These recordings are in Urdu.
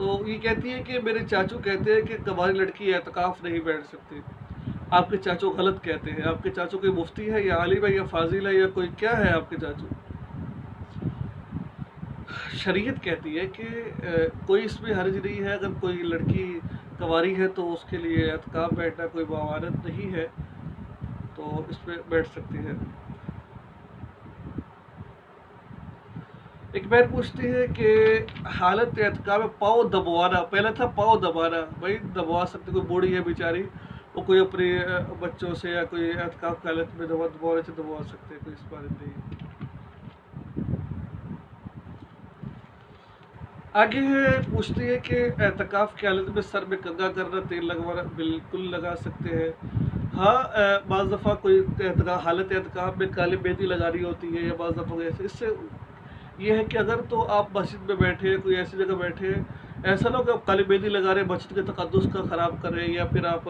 تو یہ کہتی ہے کہ میرے چاچو کہتے ہیں کہ ہماری لڑکی اعتکاف نہیں بیٹھ سکتی. آپ کے چاچو غلط کہتے ہیں. آپ کے چاچو کوئی مفتی ہے یا عالم ہے یا فاضل ہے یا کوئی کیا ہے آپ کے چاچو؟ شریعت کہتی ہے کہ کوئی اس میں حرج نہیں ہے. اگر کوئی لڑکی کنواری ہے تو اس کے لیے اعتکاف بیٹھنا کوئی معاونت نہیں ہے، تو اس میں بیٹھ سکتی ہے. ایک بہن پوچھتی ہے کہ حالت اعتکاف میں پاؤں دبوانا، پہلا تھا پاؤں دبانا، بھائی دبوا سکتے، کوئی بوڑھی ہے بیچاری وہ کوئی اپنے بچوں سے یا کوئی اعتکاف کی حالت میں دبوانے سے دبوا سکتے، کوئی اس بارے نہیں. آگے ہے پوچھتی ہے کہ اعتکاف کی حالت میں سر میں کنگھا کرنا، تیل لگوانا، بالکل لگا سکتے ہیں. ہاں بعض دفعہ کوئی حالت اعتکاف میں کالی مہندی لگانی ہوتی ہے یا بعض دفعہ ایسے، اس سے یہ ہے کہ اگر تو آپ مسجد میں بیٹھے، کوئی ایسی جگہ بیٹھے، ایسا نہ ہو کہ آپ کالی مہندی لگا رہے ہیں، مسجد کے تقدس کا خراب کر رہے ہیں، یا پھر آپ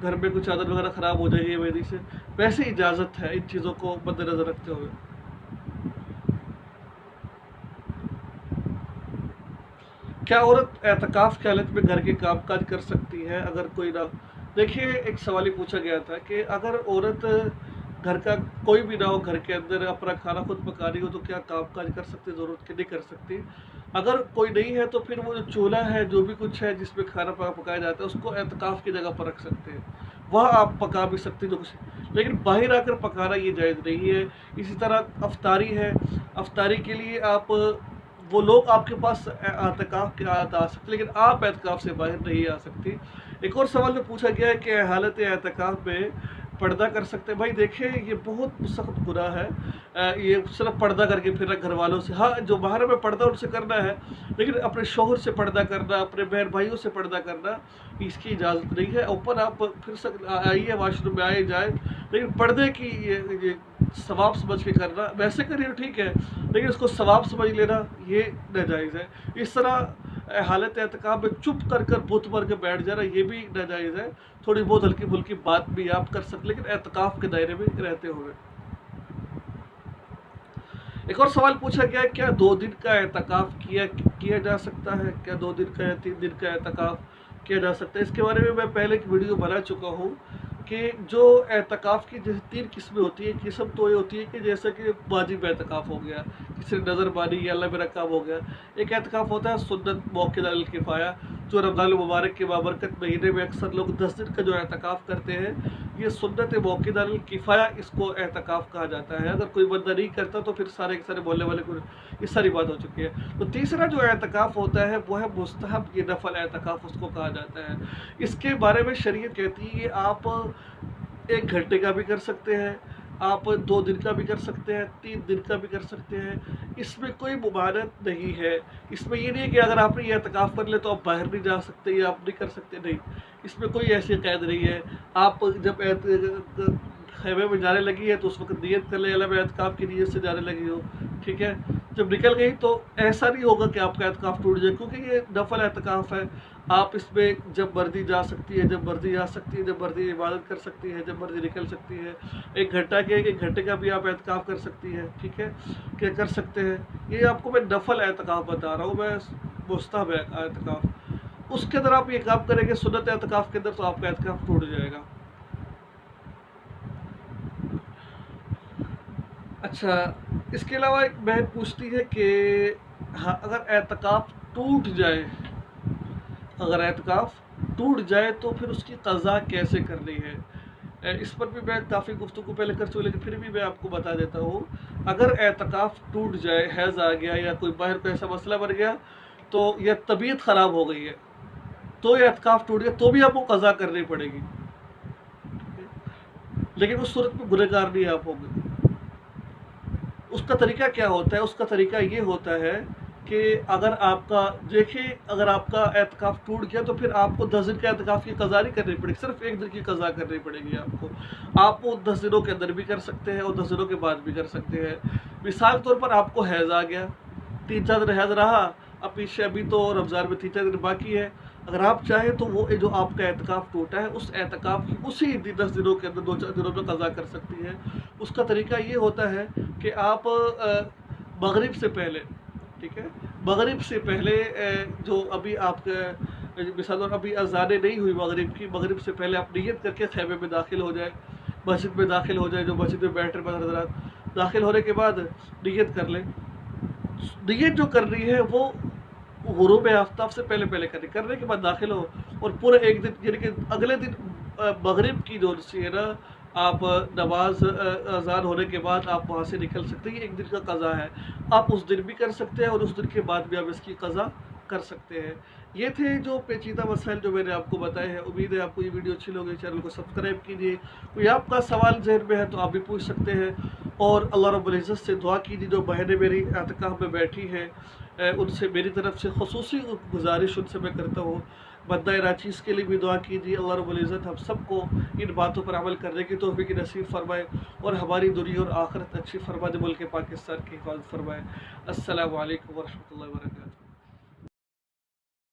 گھر میں کچھ چادر وغیرہ خراب ہو جائے گی مہندی سے. ویسے اجازت ہے ان چیزوں کو مد نظر رکھتے ہوئے. کیا عورت اعتکاف کی حالت میں گھر کے کام کاج کر سکتی ہے اگر کوئی نہ؟ دیکھیے ایک سوال ہی پوچھا گیا تھا کہ اگر عورت گھر کا کوئی بھی نہ ہو، گھر کے اندر اپنا کھانا خود پکانی ہو، تو کیا کام کاج کر سکتے؟ ضرورت کی نہیں کر سکتی. اگر کوئی نہیں ہے تو پھر وہ جو چولہا ہے، جو بھی کچھ ہے جس میں کھانا پکایا جاتا ہے، اس کو اعتکاف کی جگہ پر رکھ سکتے ہیں، وہاں آپ پکا بھی سکتے جو کچھ. لیکن باہر آ کر پکانا یہ جائز نہیں ہے. اسی طرح افطاری ہے، افطاری کے لیے آپ وہ لوگ آپ کے پاس اعتکاف کے آ سکتے، لیکن آپ اعتکاف سے باہر نہیں آ سکتی. ایک اور سوال جو پوچھا گیا ہے کہ حالت اعتکاف میں پردہ کر سکتے ہیں. بھائی دیکھیں یہ بہت سخت گناہ ہے. یہ صرف پردہ کر کے پھر گھر والوں سے، ہاں جو باہر میں پردہ ان سے کرنا ہے، لیکن اپنے شوہر سے پردہ کرنا، اپنے بہن بھائیوں سے پردہ کرنا، اس کی اجازت نہیں ہے. اوپن آپ پھر آئیے واش روم میں آئے جائیں، لیکن پردے کی یہ ثواب سمجھ کے کرنا، ویسے کریے ٹھیک ہے، لیکن اس کو ثواب سمجھ لینا یہ ناجائز ہے. اس طرح حالت اعتکاف میں چپ کر کر بت بھر کے بیٹھ جانا یہ بھی ناجائز ہے. تھوڑی بہت ہلکی پھلکی بات بھی آپ کر سکتے، لیکن اعتکاف کے دائرے میں رہتے ہوئے. ایک اور سوال پوچھا گیا کیا 2 دن کا اعتکاف کیا جا سکتا ہے؟ کیا 2 دن کا یا 3 دن کا اعتکاف کیا جا سکتا ہے؟ اس کے بارے میں میں پہلے ایک ویڈیو بنا چکا ہوں کہ جو اعتکاف کی جیسے 3 قسمیں ہوتی ہیں. قسم تو یہ ہوتی ہے کہ جیسے کہ واجب اعتکاف ہو گیا، کسی نے نظر مانی یا اللہ میرا کام ہو گیا. ایک اعتکاف ہوتا ہے سنت موقع الکفایہ، جو رمضان المبارک کے بابرکت مہینے میں اکثر لوگ 10 دن کا جو اعتکاف کرتے ہیں، یہ سنت موقع الکفایہ اس کو اعتکاف کہا جاتا ہے. اگر کوئی بندہ نہیں کرتا تو پھر سارے محلے والے کو یہ ساری بات ہو چکی ہے. تو تیسرا جو اعتکاف ہوتا ہے وہ ہے مستحب، یہ نفل اعتکاف اس کو کہا جاتا ہے. اس کے بارے میں شریعت کہتی ہے یہ آپ 1 گھنٹے کا بھی کر سکتے ہیں، آپ 2 دن کا بھی کر سکتے ہیں، 3 دن کا بھی کر سکتے ہیں. اس میں کوئی ممانعت نہیں ہے. اس میں یہ نہیں ہے کہ اگر آپ نے یہ اعتکاف کر لے تو آپ باہر نہیں جا سکتے یا آپ نہیں کر سکتے، نہیں. اس میں کوئی ایسی قید نہیں ہے. آپ جب خیمے میں جانے لگی ہے تو اس وقت نیت کر لیں، اللہ میں اعتکاف کی نیت سے جانے لگی ہو، ٹھیک ہے. جب نکل گئی تو ایسا نہیں ہوگا کہ آپ کا اعتکاف ٹوٹ جائے، کیونکہ یہ نفل اعتکاف ہے. آپ اس میں جب مرضی جا سکتی ہے، جب مرضی آ سکتی ہے، جب مرضی عبادت کر سکتی ہے، جب مرضی نکل سکتی ہے. 1 گھنٹہ کے 1 گھنٹے کا بھی آپ اعتکاف کر سکتی ہے، ٹھیک ہے، کہ کر سکتے ہیں. یہ آپ کو میں نفل اعتکاف بتا رہا ہوں، میں مستحب اعتکاف. اس کے اندر آپ یہ کام کریں گے سنت اعتکاف کے اندر تو آپ کا اعتکاف ٹوٹ جائے گا. اچھا اس کے علاوہ ایک بہن پوچھتی ہے کہ ہاں اگر اعتکاف ٹوٹ جائے، اگر اعتکاف ٹوٹ جائے تو پھر اس کی قضا کیسے کرنی ہے؟ اس پر بھی میں کافی گفتگو پہلے کر چکا، لیکن پھر بھی میں آپ کو بتا دیتا ہوں. اگر اعتکاف ٹوٹ جائے، حیض آ گیا یا کوئی باہر کا ایسا مسئلہ بن گیا تو یا طبیعت خراب ہو گئی ہے تو یہ اعتکاف ٹوٹ گیا تو بھی آپ کو قضا کرنی پڑے گی، لیکن اس صورت میں گنہگار نہیں آپ ہوں گے. اس کا طریقہ کیا ہوتا ہے؟ اس کا طریقہ یہ ہوتا ہے کہ اگر آپ کا دیکھیں اگر آپ کا اعتکاف ٹوٹ گیا تو پھر آپ کو 10 دن کے اعتکاف کی قضا نہیں کرنی پڑے گی، صرف 1 دن کی قضا کرنی پڑے گی آپ کو. آپ وہ 10 دنوں کے اندر بھی کر سکتے ہیں اور 10 دنوں کے بعد بھی کر سکتے ہیں. مثال کے طور پر آپ کو حیض آ گیا، 3-4 دن حیض رہا، اب پیچھے ابھی تو رمضان میں 3-4 دن باقی ہے. اگر آپ چاہیں تو وہ جو آپ کا اعتکاف ٹوٹا ہے اس اعتکاف کی اسی 10 دنوں کے اندر 2-4 دنوں میں قضا کر سکتی ہے. اس کا طریقہ یہ ہوتا ہے کہ آپ مغرب سے پہلے، ٹھیک ہے، مغرب سے پہلے جو ابھی آپ مثال اور ابھی اذانیں نہیں ہوئی مغرب کی، مغرب سے پہلے آپ نیت کر کے خیمے میں داخل ہو جائیں، مسجد میں داخل ہو جائیں، جو مسجد میں بیٹھ رہے حضرات داخل ہونے کے بعد نیت کر لیں۔ نیت جو کرنی ہے وہ غروب آفتاب سے پہلے کرنے کے بعد داخل ہو، اور پورے ایک دن یعنی کہ اگلے دن مغرب کی جو سی ہے نا، آپ نماز اذان ہونے کے بعد آپ وہاں سے نکل سکتے ہیں، یہ ایک دن کا قضا ہے، آپ اس دن بھی کر سکتے ہیں اور اس دن کے بعد بھی آپ اس کی قضا کر سکتے ہیں۔ یہ تھے جو پیچیدہ مسائل جو میں نے آپ کو بتائے ہیں۔ امید ہے آپ کو یہ ویڈیو اچھی لگی، چینل کو سبسکرائب کیجیے، کوئی آپ کا سوال ذہن میں ہے تو آپ بھی پوچھ سکتے ہیں، اور اللہ رب العزت سے دعا کیجیے جو بہنیں میری اعتکاف میں بیٹھی ہیں، ان سے میری طرف سے خصوصی گزارش ان سے میں کرتا ہوں، بندہ راچیز کے لیے بھی دعا کیجیے، اللہ رب العزت ہم سب کو ان باتوں پر عمل کرنے کی توفیق نصیب فرمائے، اور ہماری دنیا اور آخرت اچھی فرما دے، ملک پاکستان کی حفاظت فرمائے۔ السلام علیکم ورحمۃ اللہ وبرکاتہ۔